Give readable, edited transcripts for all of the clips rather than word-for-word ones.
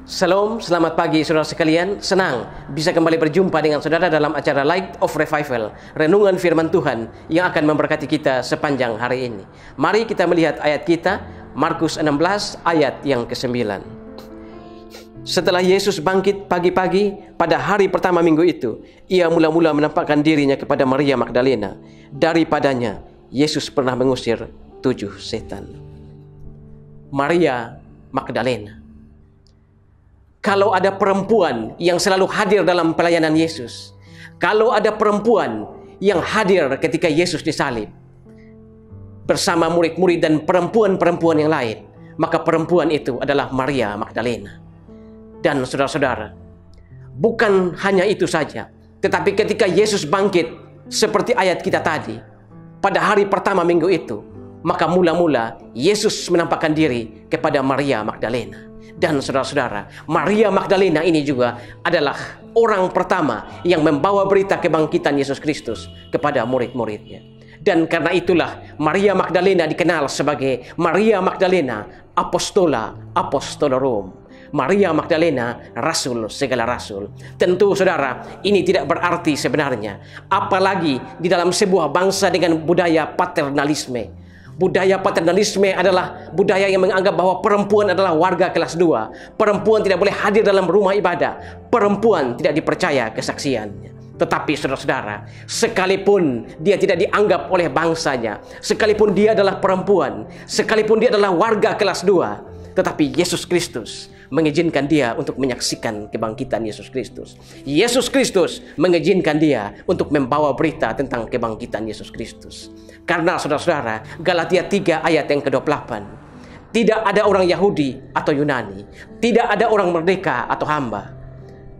Shalom, selamat pagi saudara sekalian. Senang bisa kembali berjumpa dengan saudara dalam acara Light of Revival, renungan firman Tuhan yang akan memberkati kita sepanjang hari ini. Mari kita melihat ayat kita, Markus 16 ayat yang ke-9. Setelah Yesus bangkit pagi-pagi pada hari pertama minggu itu, ia mula-mula menampakkan dirinya kepada Maria Magdalena. Daripadanya Yesus pernah mengusir 7 setan. Maria Magdalena. Kalau ada perempuan yang selalu hadir dalam pelayanan Yesus, kalau ada perempuan yang hadir ketika Yesus disalib bersama murid-murid dan perempuan-perempuan yang lain, maka perempuan itu adalah Maria Magdalena. Dan saudara-saudara, bukan hanya itu saja, tetapi ketika Yesus bangkit seperti ayat kita tadi, pada hari pertama minggu itu, maka mula-mula Yesus menampakkan diri kepada Maria Magdalena. Dan saudara-saudara, Maria Magdalena ini juga adalah orang pertama yang membawa berita kebangkitan Yesus Kristus kepada murid-muridnya. Dan karena itulah Maria Magdalena dikenal sebagai Maria Magdalena Apostolorum. Maria Magdalena, rasul segala rasul. Tentu saudara, ini tidak berarti sebenarnya, apalagi di dalam sebuah bangsa dengan budaya paternalisme. Budaya paternalisme adalah budaya yang menganggap bahwa perempuan adalah warga kelas 2. Perempuan tidak boleh hadir dalam rumah ibadah. Perempuan tidak dipercaya kesaksiannya. Tetapi saudara-saudara, sekalipun dia tidak dianggap oleh bangsanya, sekalipun dia adalah perempuan, sekalipun dia adalah warga kelas 2, tetapi Yesus Kristus mengizinkan dia untuk menyaksikan kebangkitan Yesus Kristus. Yesus Kristus mengizinkan dia untuk membawa berita tentang kebangkitan Yesus Kristus. Karena saudara-saudara, Galatia 3 ayat yang ke-28, tidak ada orang Yahudi atau Yunani, tidak ada orang merdeka atau hamba,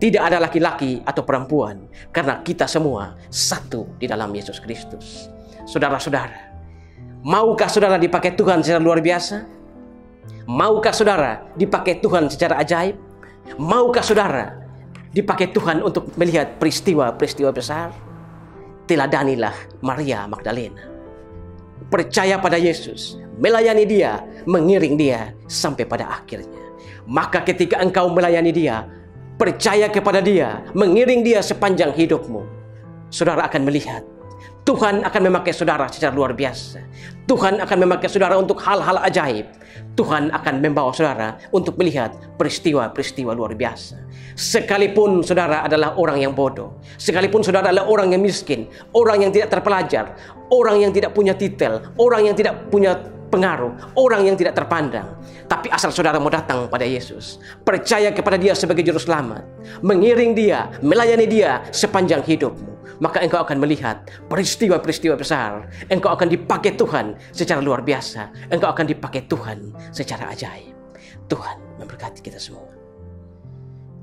tidak ada laki-laki atau perempuan, karena kita semua satu di dalam Yesus Kristus. Saudara-saudara, maukah saudara dipakai Tuhan secara luar biasa? Maukah saudara dipakai Tuhan secara ajaib? Maukah saudara dipakai Tuhan untuk melihat peristiwa-peristiwa besar? Teladanilah Maria Magdalena. Percaya pada Yesus, melayani dia, mengiring dia sampai pada akhirnya. Maka ketika engkau melayani dia, percaya kepada dia, mengiring dia sepanjang hidupmu, saudara akan melihat Tuhan akan memakai saudara secara luar biasa. Tuhan akan memakai saudara untuk hal-hal ajaib. Tuhan akan membawa saudara untuk melihat peristiwa-peristiwa luar biasa. Sekalipun saudara adalah orang yang bodoh, sekalipun saudara adalah orang yang miskin, orang yang tidak terpelajar, orang yang tidak punya titel, orang yang tidak punya pengaruh, orang yang tidak terpandang, tapi asal saudara mau datang pada Yesus, percaya kepada dia sebagai juru selamat, mengiring dia, melayani dia sepanjang hidupmu, maka engkau akan melihat peristiwa-peristiwa besar. Engkau akan dipakai Tuhan secara luar biasa. Engkau akan dipakai Tuhan secara ajaib. Tuhan memberkati kita semua.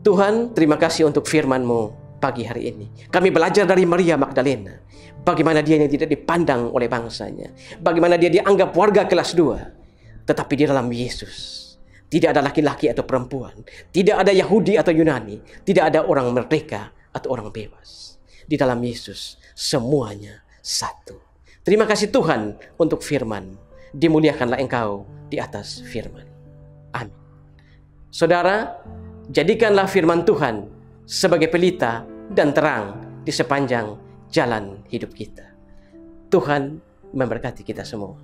Tuhan, terima kasih untuk firman-Mu pagi hari ini. Kami belajar dari Maria Magdalena, bagaimana dia yang tidak dipandang oleh bangsanya, bagaimana dia dianggap warga kelas 2, tetapi di dalam Yesus tidak ada laki-laki atau perempuan, tidak ada Yahudi atau Yunani, tidak ada orang merdeka atau orang bebas. Di dalam Yesus semuanya satu. Terima kasih Tuhan untuk firman. Dimuliakanlah Engkau di atas firman. Amin. Saudara, jadikanlah firman Tuhan sebagai pelita dan terang di sepanjang jalan hidup kita. Tuhan memberkati kita semua.